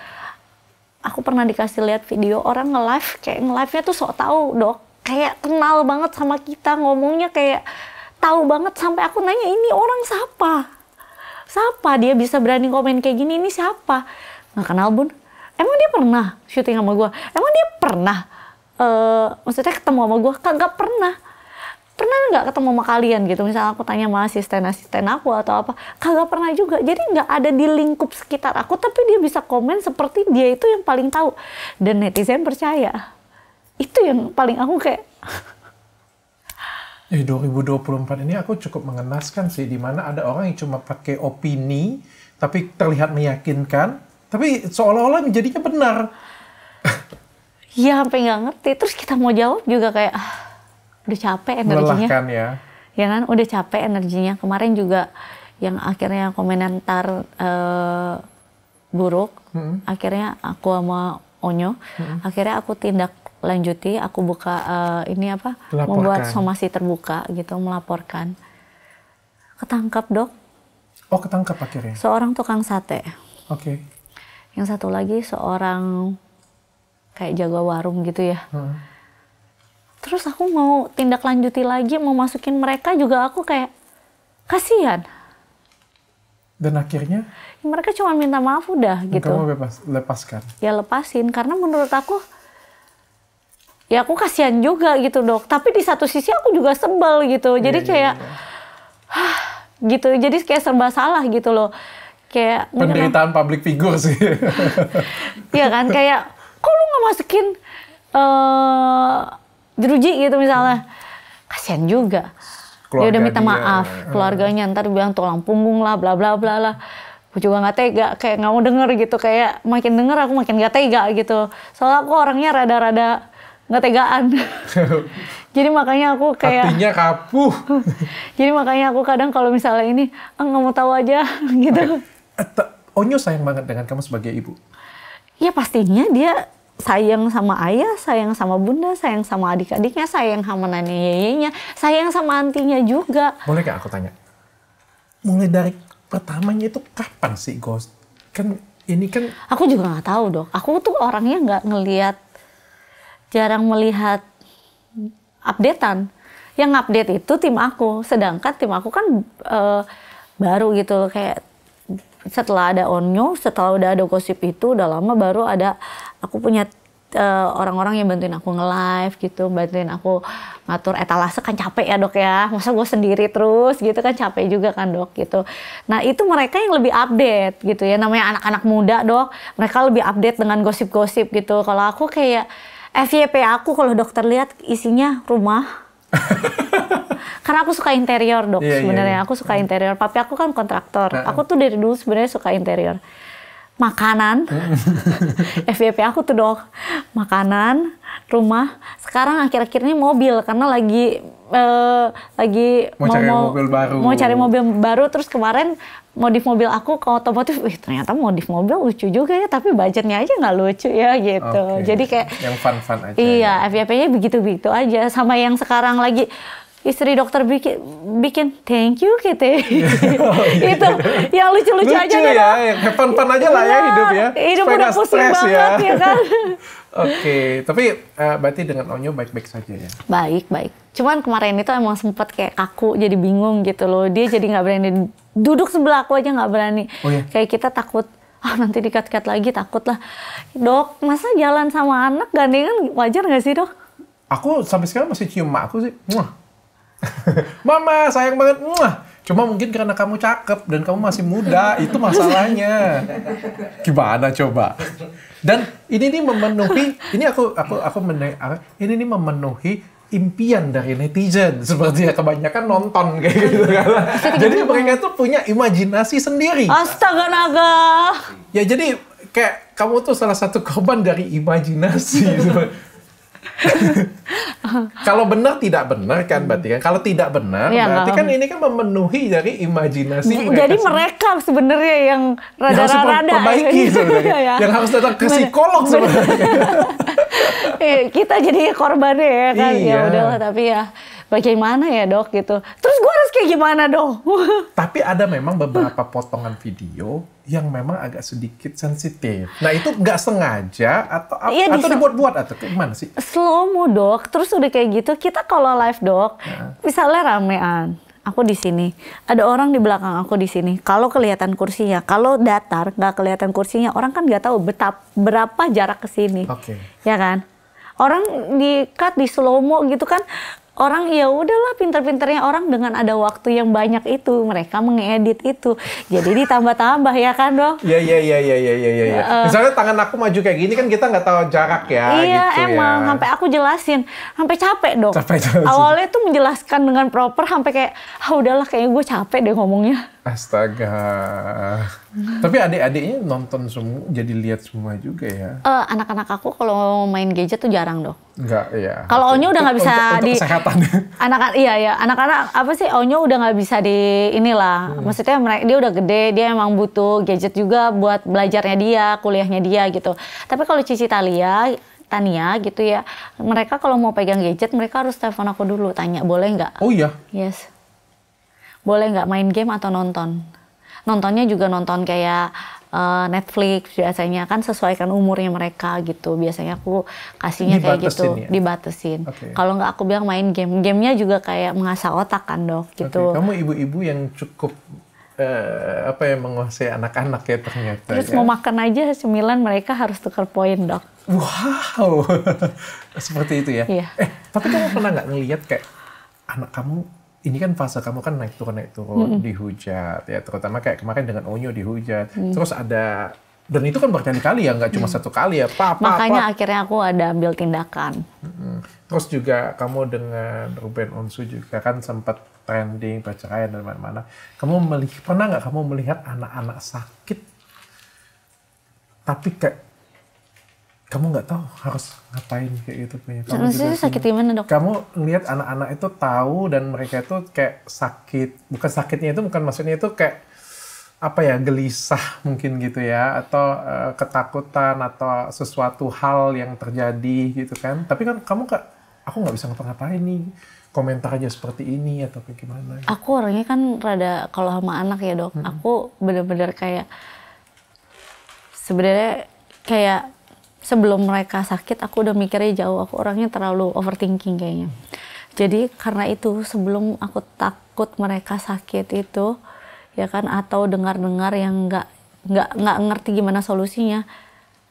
aku pernah dikasih lihat video orang nge-live-nya tuh sok tahu dok. Kayak kenal banget sama kita, ngomongnya kayak tahu banget. Sampai aku nanya, ini orang siapa? Siapa dia bisa berani komen kayak gini? Ini siapa? Nggak kenal bun. Emang dia pernah syuting sama gue? Emang dia pernah maksudnya ketemu sama gue? Kagak pernah. Pernah nggak ketemu sama kalian gitu? Misalnya aku tanya sama asisten aku atau apa, kagak pernah juga. Jadi nggak ada di lingkup sekitar aku, tapi dia bisa komen seperti dia itu yang paling tahu. Dan netizen percaya. Itu yang paling aku kayak... 2024 ini aku cukup mengenaskan sih, di mana ada orang yang cuma pakai opini, tapi terlihat meyakinkan, tapi seolah-olah menjadinya benar. Iya, sampai nggak ngerti. Terus kita mau jawab juga kayak, udah capek energinya. Melelahkan ya. Ya kan, udah capek energinya. Kemarin juga yang akhirnya komentar buruk, akhirnya aku sama Onyo, akhirnya aku tindak lanjuti, aku buka membuat somasi terbuka gitu, melaporkan. Ketangkap dok. Oh ketangkap akhirnya? Seorang tukang sate. Oke. Okay. Yang satu lagi seorang kayak jaga warung gitu ya. Terus aku mau tindak lanjuti lagi, mau masukin mereka juga aku kayak kasihan. Dan akhirnya? Mereka cuma minta maaf udah gitu. Kamu lepaskan? Ya lepasin, karena menurut aku, ya aku kasihan juga gitu dok. Tapi di satu sisi aku juga sebel gitu. Jadi kayak, gitu. Jadi kayak serba salah gitu loh. Kayak penderitaan public figure sih. Iya kan, kayak kok lu nggak masukin jeruji gitu misalnya. Kasihan juga. Dia udah minta maaf, keluarganya ntar bilang tulang punggung lah, bla bla bla lah. Aku juga nggak tega, kayak nggak mau denger gitu, kayak makin denger aku makin nggak tega gitu. Soalnya aku orangnya rada-rada nggak tegaan. Jadi makanya aku kayak hatinya kapuh. Jadi makanya aku kadang kalau misalnya ini nggak mau tahu aja gitu. Onyo sayang banget dengan kamu sebagai ibu? Ya pastinya dia sayang sama ayah, sayang sama bunda, sayang sama adik-adiknya, sayang sama nenek-yeyenya, sayang sama antinya juga. Boleh gak aku tanya? Mulai dari pertamanya itu kapan sih Ghost? Kan ini kan... Aku juga nggak tahu dok. Aku tuh orangnya nggak ngelihat, jarang melihat updatean. Yang update itu tim aku, sedangkan tim aku kan baru gitu kayak. Setelah ada Onyo, setelah udah ada gosip itu, udah lama baru ada, aku punya orang-orang yang bantuin aku nge-live gitu, bantuin aku ngatur etalase, kan capek ya dok ya, masa gue sendiri terus gitu kan capek juga kan dok gitu. Nah itu mereka yang lebih update gitu ya, namanya anak-anak muda dok, mereka lebih update dengan gosip-gosip gitu. Kalau aku kayak FYP aku kalau dokter lihat isinya rumah. Karena aku suka interior dok, sebenarnya aku suka interior. Papi aku kan kontraktor. Aku tuh dari dulu sebenarnya suka interior. Makanan, FYP aku tuh dok, makanan, rumah. Sekarang akhir-akhir ini mobil karena lagi mau cari mobil baru. Terus kemarin modif mobil aku ke otomotif, ternyata modif mobil lucu juga ya, tapi budgetnya aja nggak lucu ya gitu. Jadi kayak yang fun-fun aja. Iya, FYP-nya begitu-begitu aja. Sama yang sekarang lagi istri dokter bikin thank you gitu. Itu yang lucu-lucu aja deh. Ya, yang fun-fun aja lah ya hidup ya. Hidup udah pusing banget ya kan. Oke, tapi berarti dengan Onyo baik-baik saja ya? Baik. Cuman kemarin itu emang sempat kayak kaku, jadi bingung gitu loh. Dia jadi nggak berani duduk sebelah aku aja nggak berani. Oh, iya? Kayak kita takut, nanti dikat-kat lagi takut lah. Dok, masa jalan sama anak gandengan wajar nggak sih dok? Aku sampai sekarang masih cium mak aku sih. Mama sayang banget. Cuma mungkin karena kamu cakep dan kamu masih muda, itu masalahnya. Gimana coba? Dan ini memenuhi, ini ini memenuhi impian dari netizen, seperti ya kebanyakan nonton kayak gitu kan. Jadi mereka tuh punya imajinasi sendiri. Astaga naga. Ya jadi kayak kamu tuh salah satu korban dari imajinasi. Kalau benar tidak benar kan berarti kan. Kalau tidak benar ya, berarti kan ini kan memenuhi dari imajinasi mereka. Jadi mereka sebenarnya yang rada-rada perbaiki sebenarnya. Yang harus datang ke psikolog sebenarnya. Kita jadi korbannya ya kan. Iya. Ya udahlah, tapi ya bagaimana ya dok gitu. Terus gue harus kayak gimana dok? Tapi ada memang beberapa potongan video yang memang agak sedikit sensitif. Nah itu nggak sengaja atau dibuat-buat atau gimana sih? Slow mo dok. Terus udah kayak gitu kita kalau live dok, misalnya ramean. Aku di sini, ada orang di belakang aku di sini. Kalau kelihatan kursinya, kalau datar nggak kelihatan kursinya, orang kan nggak tahu berapa jarak ke sini, ya kan? Orang di-cut di slow mo gitu kan. Orang ya udahlah pinter-pinternya orang dengan ada waktu yang banyak itu mereka mengedit itu jadi ditambah-tambah ya kan dok? Iya. Misalnya tangan aku maju kayak gini kan kita nggak tahu jarak ya. Iya gitu emang sampai aku jelasin sampai capek dok. Awalnya tuh menjelaskan dengan proper sampai kayak udahlah kayaknya gue capek deh ngomongnya. Astaga. Tapi adik-adiknya nonton semua, jadi lihat semua juga ya? Anak-anak aku kalau main gadget tuh jarang dok. Enggak, ya. Kalau Onyo udah nggak bisa untuk kesehatan. Anak-anak apa sih Onyo udah nggak bisa di inilah. Maksudnya dia udah gede, dia emang butuh gadget juga buat belajarnya dia, kuliahnya dia gitu. Tapi kalau Cici Tania gitu ya, mereka kalau mau pegang gadget mereka harus telepon aku dulu, tanya boleh nggak? Oh iya? Yes. Boleh nggak main game atau nonton? Nontonnya juga nonton kayak Netflix biasanya kan sesuaikan umurnya mereka gitu. Biasanya aku kasihnya kayak gitu, dibatasin. Kalau nggak aku bilang main game. Gamenya juga kayak mengasah otak kan dok gitu. Kamu ibu-ibu yang cukup menguasai anak-anak ya ternyata. Terus ya. mau makan aja cemilan mereka harus tukar poin, Dok. Wow, seperti itu ya. Iya. Tapi kamu pernah nggak ngelihat kayak anak kamu, ini kan fase kamu kan naik turun dihujat ya, terutama kayak kemarin dengan Onyo dihujat. Terus ada, dan itu kan berkali-kali ya, nggak cuma satu kali ya. Makanya akhirnya aku ada ambil tindakan. Terus juga kamu dengan Ruben Onsu juga kan sempat trending perceraian dan mana-mana. Pernah nggak kamu melihat anak-anak sakit, tapi kayak kamu nggak tahu harus ngapain kayak gitu punya. Maksudnya sakit gimana, Dok? Kamu ngelihat anak-anak itu tahu dan mereka itu kayak sakit, bukan sakitnya itu bukan maksudnya itu kayak gelisah mungkin gitu ya, atau ketakutan atau sesuatu hal yang terjadi gitu kan. Tapi kan kamu aku nggak bisa ngapa-ngapain nih, komentar aja seperti ini atau gimana. Aku orangnya kan rada, kalau sama anak ya, Dok, aku bener-bener kayak sebenarnya kayak sebelum mereka sakit aku udah mikirnya jauh. Aku orangnya terlalu overthinking kayaknya. Jadi karena itu sebelum aku takut mereka sakit itu ya kan, atau dengar-dengar yang nggak ngerti gimana solusinya,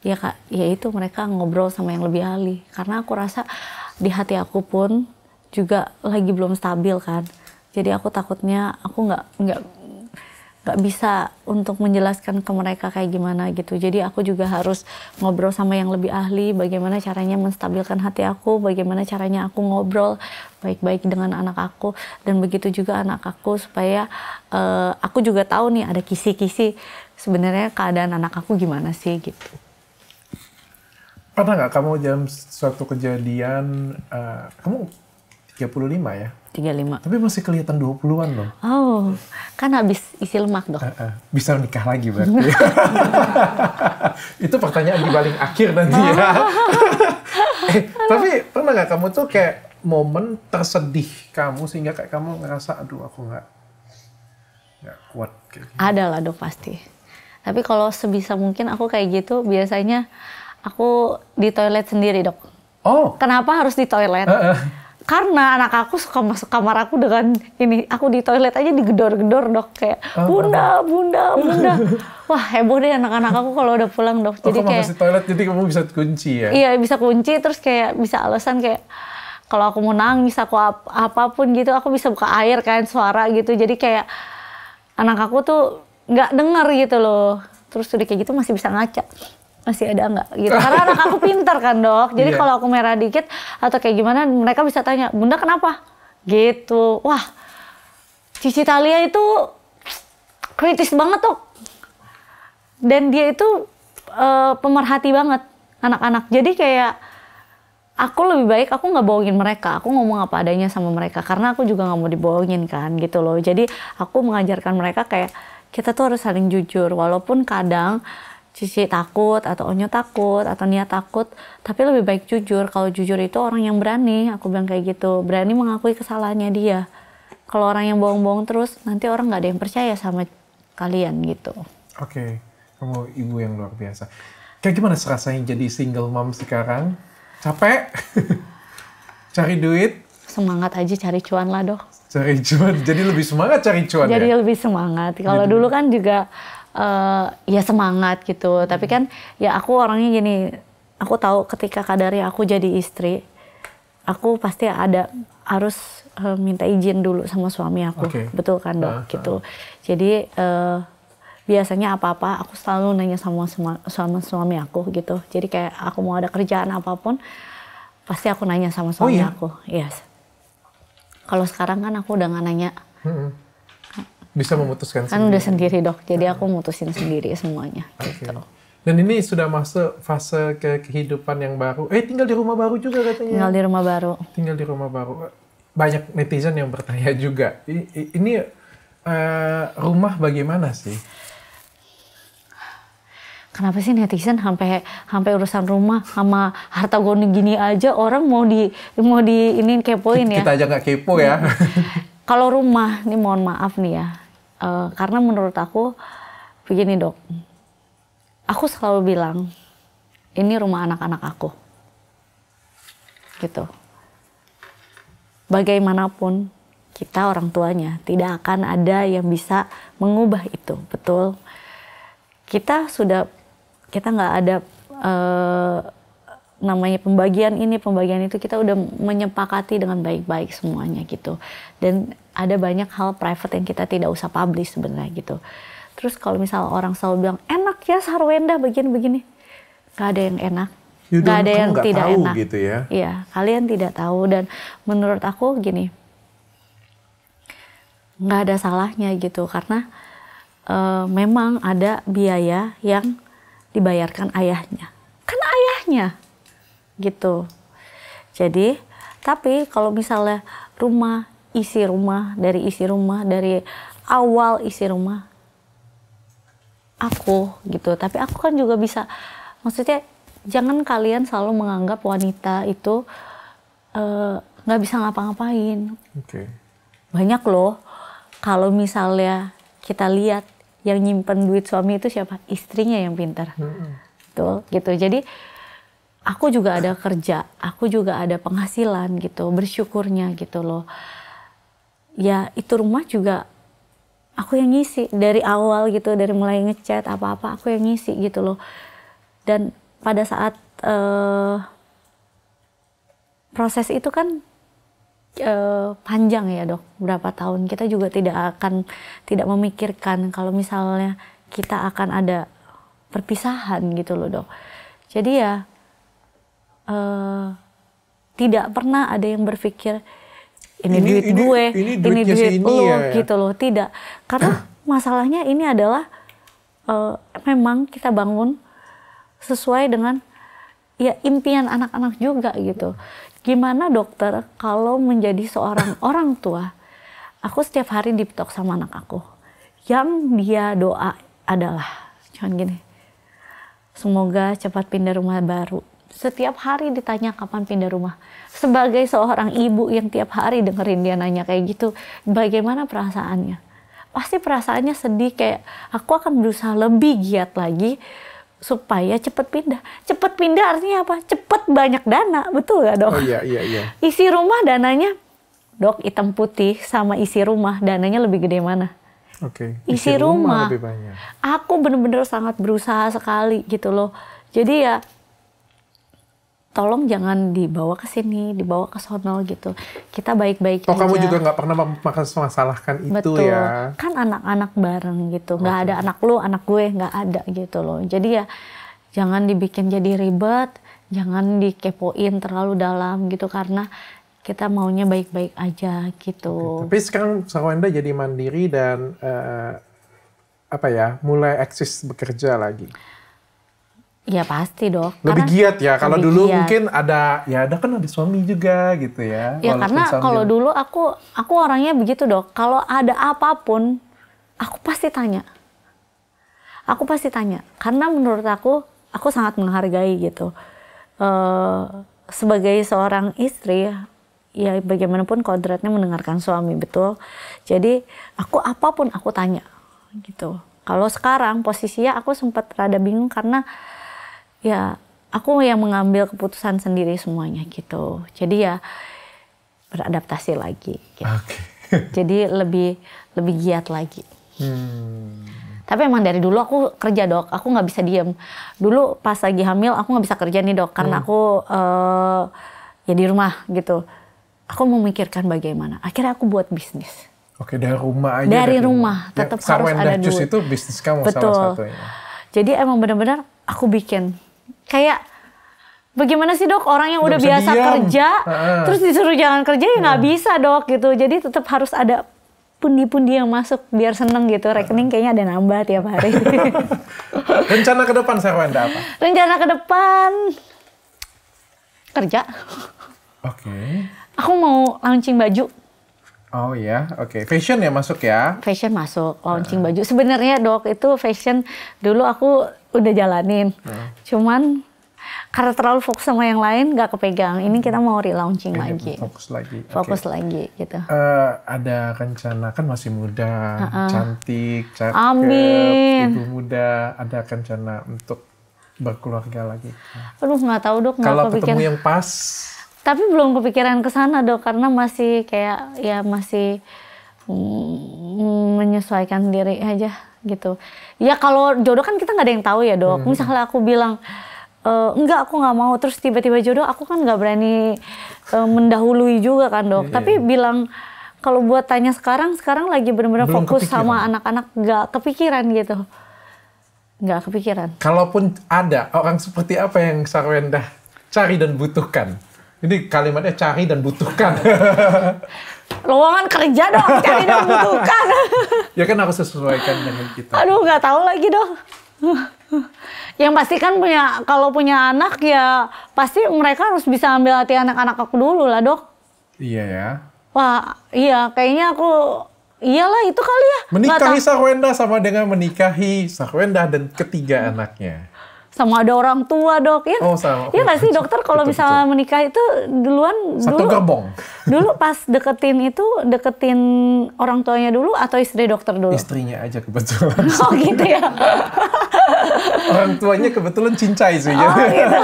ya Kak, ya itu mereka ngobrol sama yang lebih ahli. Karena aku rasa di hati aku pun juga lagi belum stabil kan. Jadi aku takutnya aku nggak bisa untuk menjelaskan ke mereka kayak gimana gitu. Jadi aku juga harus ngobrol sama yang lebih ahli, bagaimana caranya menstabilkan hati aku, bagaimana caranya aku ngobrol baik-baik dengan anak aku, dan begitu juga anak aku, supaya aku juga tahu nih ada kisi-kisi sebenarnya keadaan anak aku gimana sih gitu. Pernah nggak kamu dalam suatu kejadian, kamu 35 ya? 35. Tapi masih kelihatan 20-an loh. Oh, kan habis isi lemak, Dok. Bisa nikah lagi berarti. Itu pertanyaan di paling akhir nanti ya. Tapi pernah nggak kamu tuh kayak momen tersedih kamu sehingga kayak kamu ngerasa, aduh aku nggak kuat kayak gitu? Ada lah, Dok, pasti. Tapi kalau sebisa mungkin aku kayak gitu biasanya aku di toilet sendiri, Dok. Oh. Kenapa harus di toilet? Karena anak aku suka masuk kamar aku dengan ini. Aku di toilet aja digedor-gedor, Dok. Kayak, bunda. Wah, heboh deh anak-anak aku kalau udah pulang, Dok. Jadi kayak masuk toilet, jadi kamu bisa kunci ya? Iya, bisa kunci. Terus kayak bisa alasan kayak, kalau aku mau nangis, aku apapun gitu, aku bisa buka air kan, suara gitu. Jadi kayak anak aku tuh nggak denger gitu loh. Terus udah kayak gitu masih bisa ngaca. Masih ada nggak gitu, karena anak aku pintar kan, Dok. Jadi kalau aku merah dikit atau kayak gimana, mereka bisa tanya, bunda kenapa gitu. Wah, Cici Thalia itu kritis banget, Dok, dan dia itu pemerhati banget anak-anak. Jadi kayak aku lebih baik aku nggak bohongin mereka, aku ngomong apa adanya sama mereka, karena aku juga nggak mau dibohongin kan gitu loh. Jadi aku mengajarkan mereka kayak kita tuh harus saling jujur, walaupun kadang Cici takut, atau Onyo takut, atau Nia takut, tapi lebih baik jujur. Kalau jujur itu orang yang berani, aku bilang kayak gitu, berani mengakui kesalahannya dia. Kalau orang yang bohong-bohong terus, nanti orang nggak ada yang percaya sama kalian gitu. Oke, kamu ibu yang luar biasa. Kayak gimana rasanya jadi single mom sekarang? Capek? Cari duit? Semangat aja cari cuan lah, Dok. Cari cuan, jadi lebih semangat cari cuan jadi ya? Lebih semangat. Kalau dulu kan juga ya semangat gitu, tapi kan ya aku orangnya gini, aku tahu ketika kadari aku jadi istri, aku pasti harus minta izin dulu sama suami aku, betul kan, Dok? Gitu. Jadi biasanya apa-apa aku selalu nanya sama suami aku gitu. Jadi kayak aku mau ada kerjaan apapun, pasti aku nanya sama suami aku. Yes. Kalau sekarang kan aku udah nggak nanya. Bisa memutuskan kan sendiri. Udah sendiri, Dok, jadi aku mutusin sendiri semuanya. Gitu. Dan ini sudah masuk fase ke kehidupan yang baru. Tinggal di rumah baru juga katanya. Tinggal di rumah baru. Tinggal di rumah baru. Banyak netizen yang bertanya juga. Ini rumah bagaimana sih? Kenapa sih netizen sampai urusan rumah sama harta gono gini aja orang mau di ini kepoin ya? Kita aja nggak kepo ya. Kalau rumah, nih mohon maaf nih ya. Karena menurut aku begini, Dok, aku selalu bilang ini rumah anak-anak aku gitu. Bagaimanapun kita orang tuanya. Tidak akan ada yang bisa mengubah itu, betul. Kita nggak ada namanya pembagian ini, pembagian itu, kita udah menyepakati dengan baik-baik semuanya gitu. Dan ada banyak hal private yang kita tidak usah publish sebenarnya gitu. Terus kalau misalnya orang selalu bilang, enak ya Sarwenda begini-begini. Nggak ada yang enak. Nggak ada yang tidak enak. Gitu ya? Iya, kalian tidak tahu. Dan menurut aku gini, nggak ada salahnya gitu. Karena memang ada biaya yang dibayarkan ayahnya. Kan ayahnya gitu. Jadi, tapi kalau misalnya isi rumah, dari awal isi rumah, aku gitu. Tapi aku kan juga bisa, maksudnya jangan kalian selalu menganggap wanita itu nggak bisa ngapa-ngapain. Okay. Banyak loh, kalau misalnya kita lihat yang nyimpen duit suami itu siapa? Istrinya yang pintar. Betul, gitu. Jadi aku juga ada kerja, aku juga ada penghasilan gitu, bersyukurnya gitu loh. Ya itu rumah juga aku yang ngisi dari awal gitu, dari mulai ngecat apa-apa aku yang ngisi gitu loh. Dan pada saat proses itu kan panjang ya dok, berapa tahun, kita juga tidak memikirkan kalau misalnya kita akan ada perpisahan gitu loh dok. Jadi ya tidak pernah ada yang berpikir ini duit gue, ini duit lo ya, gitu loh, tidak. Karena masalahnya ini adalah memang kita bangun sesuai dengan ya impian anak-anak juga gitu. Gimana dokter kalau menjadi seorang orang tua, aku setiap hari deep talk sama anak aku. Yang dia doa adalah, cuman gini, semoga cepat pindah rumah baru. Setiap hari ditanya kapan pindah rumah. Sebagai seorang ibu yang tiap hari dengerin dia nanya kayak gitu, bagaimana perasaannya? Pasti perasaannya sedih, kayak aku akan berusaha lebih giat lagi supaya cepet pindah. Cepet pindah artinya apa? Cepet banyak dana, betul gak dok? Oh iya. Isi rumah dananya, dok, hitam putih sama isi rumah dananya lebih gede mana? Oke. Isi rumah lebih banyak. Aku bener-bener sangat berusaha sekali gitu loh. Jadi ya, tolong jangan dibawa ke sini, dibawa ke sono gitu. Kita baik-baik aja. Kamu juga nggak pernah masalahkan itu. Betul. Ya? Kan anak-anak bareng gitu. Nggak ada anak lu, anak gue, nggak ada gitu loh. Jadi ya jangan dibikin jadi ribet, jangan dikepoin terlalu dalam gitu, karena kita maunya baik-baik aja gitu. Tapi sekarang Sarwenda jadi mandiri dan mulai eksis bekerja lagi. Ya pasti dok. Lebih giat ya. Kalau dulu mungkin ada kan ada suami juga gitu ya. Ya karena kalau dulu aku orangnya begitu dok. Kalau ada apapun, aku pasti tanya. Karena menurut aku sangat menghargai gitu. Sebagai seorang istri, ya bagaimanapun kodratnya mendengarkan suami, betul. Jadi apapun aku tanya gitu. Kalau sekarang posisinya aku sempat rada bingung karena ya aku yang mengambil keputusan sendiri semuanya gitu. Jadi ya beradaptasi lagi gitu. Okay. Jadi lebih giat lagi. Tapi emang dari dulu aku kerja dok, aku nggak bisa diem. Dulu pas lagi hamil aku nggak bisa kerja nih dok, karena aku ya di rumah gitu. Aku memikirkan bagaimana. Akhirnya aku buat bisnis. Oke, dari rumah aja. Dari rumah, tetap harus ada duit. Sarwenda Juice itu bisnis kamu. Betul. Salah satunya. Jadi emang benar-benar aku bikin. Kayak bagaimana sih dok, orang yang udah biasa kerja, terus disuruh jangan kerja ya nggak bisa dok gitu. Jadi tetap harus ada pundi-pundi yang masuk biar seneng gitu. Rekening kayaknya ada nambah tiap hari. Rencana ke depan Sarwenda apa? Rencana ke depan kerja. Oke. Aku mau launching baju. Oh ya, oke. Fashion ya masuk ya? Fashion masuk, launching baju. Sebenarnya dok itu fashion dulu aku udah jalanin. Cuman karena terlalu fokus sama yang lain nggak kepegang. Ini kita mau relaunching lagi. Fokus lagi gitu. Ada rencana, kan masih muda, cantik, cakep, amin. ibu muda. Ada rencana untuk berkeluarga lagi? Aduh nggak tahu dok. Kalau ketemu yang pas? Tapi belum kepikiran ke sana dok, karena masih kayak ya masih menyesuaikan diri aja gitu. Ya kalau jodoh kan kita nggak ada yang tahu ya dok. Misalnya aku bilang enggak aku nggak mau, terus tiba-tiba jodoh, aku kan nggak berani mendahului juga kan dok. Tapi bilang kalau buat tanya sekarang lagi benar-benar fokus sama anak-anak, nggak kepikiran gitu. Nggak kepikiran. Kalaupun ada orang seperti apa yang Sarwenda cari dan butuhkan? Ini kalimatnya cari dan butuhkan. Lowongan kerja dong, cari dan butuhkan. Ya kan harus sesuaikan dengan kita. Aduh, nggak tahu lagi dong. Yang pasti kan kalau punya anak ya pasti mereka harus bisa ambil hati anak-anak aku dulu lah dok. Iya ya. Wah, iya kayaknya iyalah itu kali ya. Menikahi Sarwenda sama dengan menikahi Sarwenda dan ketiga anaknya. Sama ada orang tua dok ya. Oh sama. Iya nggak sih dokter kalau misalnya menikah itu duluan satu gerbong. Dulu pas deketin orang tuanya dulu atau istri dokter dulu? Istrinya aja kebetulan. Oh gitu ya. Orang tuanya kebetulan cincai sih. Oh gitu.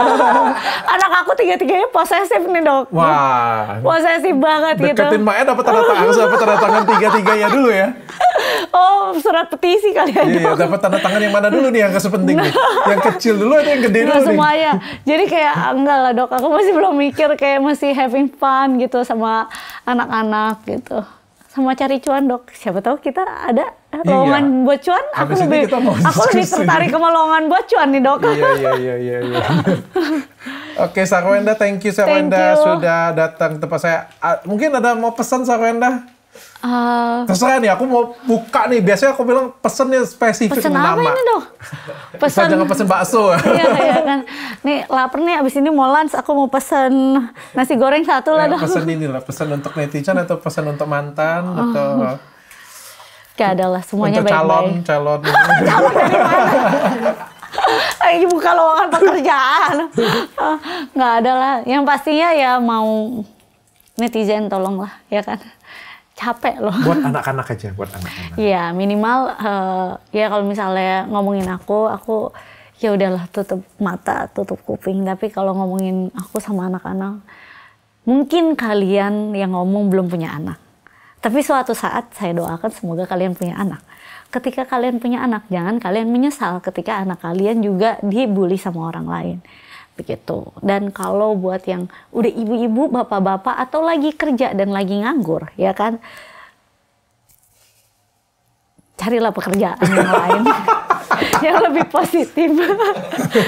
Anak aku tiga-tiganya posesif nih dok. Wah. Posesif banget gitu. Deketin Maya dapat tanda tangan tiga-tiganya dulu ya. Oh, surat petisi kali ya. Iya, dapat tanda tangan yang mana dulu nih yang sepenting nih? Yang kecil dulu atau yang gede dulu nih? Semuanya. Jadi kayak enggak lah dok, aku masih belum mikir, kayak masih having fun gitu sama anak-anak gitu. Sama cari cuan dok. Siapa tahu kita ada lowongan buat cuan. Aku lebih tertarik sama lowongan buat cuan nih dok. Iya. Oke, Sarwenda, thank you Sarwenda sudah datang tempat saya. Mungkin ada mau pesan Sarwenda? Terserah nih, aku mau buka nih. Biasanya aku bilang pesennya spesifik nama. Pesen apa ini dong? Jangan pesen bakso. Iya kan. Nih lapar nih, abis ini mau lunch. Aku mau pesen nasi goreng satu lah dong. Pesen ini lah, pesen untuk netizen atau pesen untuk mantan atau gak ada lah, semuanya baik-baik. Calon. Calon dari mana? Lagi buka lowongan pekerjaan. Nggak ada lah. Yang pastinya ya mau netizen tolong lah, ya kan. Capek loh. Buat anak-anak aja, buat anak-anak. Iya, minimal ya kalau misalnya ngomongin aku ya udahlah tutup mata, tutup kuping. Tapi kalau ngomongin aku sama anak-anak, mungkin kalian yang ngomong belum punya anak. Tapi suatu saat saya doakan semoga kalian punya anak. Ketika kalian punya anak, jangan kalian menyesal ketika anak kalian juga dibully sama orang lain. Begitu. Dan kalau buat yang udah ibu-ibu, bapak-bapak atau lagi kerja dan lagi nganggur, ya kan, carilah pekerjaan yang lain yang lebih positif.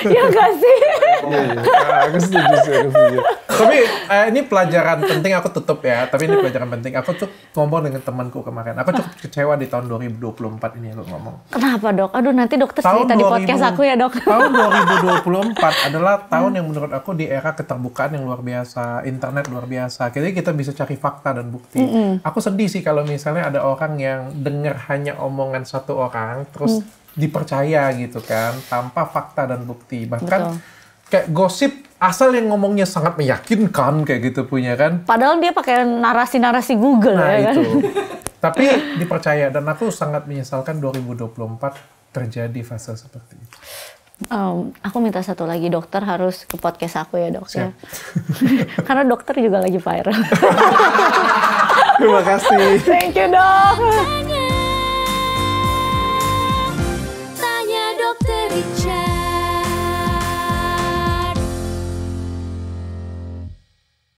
Ya gak sih? Aku setuju. Tapi ini pelajaran penting, aku tutup ya. Tapi ini pelajaran penting. Aku tuh ngomong dengan temanku kemarin. Aku cukup kecewa di tahun 2024 ini aku ngomong. Kenapa dok? Aduh nanti dokter cerita di podcast aku ya dok. Tahun 2024 adalah tahun yang menurut aku di era keterbukaan yang luar biasa. Internet luar biasa. Jadi kita bisa cari fakta dan bukti. Aku sedih sih kalau misalnya ada orang yang dengar hanya omongan satu orang, terus dipercaya gitu kan, tanpa fakta dan bukti. Bahkan kayak gosip asal yang ngomongnya sangat meyakinkan kayak gitu punya kan. Padahal dia pakai narasi-narasi Google ya kan. Itu. Tapi dipercaya, dan aku sangat menyesalkan 2024 terjadi fase seperti itu. Aku minta satu lagi, dokter harus ke podcast aku ya dok. Ya. Karena dokter juga lagi viral. Terima kasih. Thank you dok.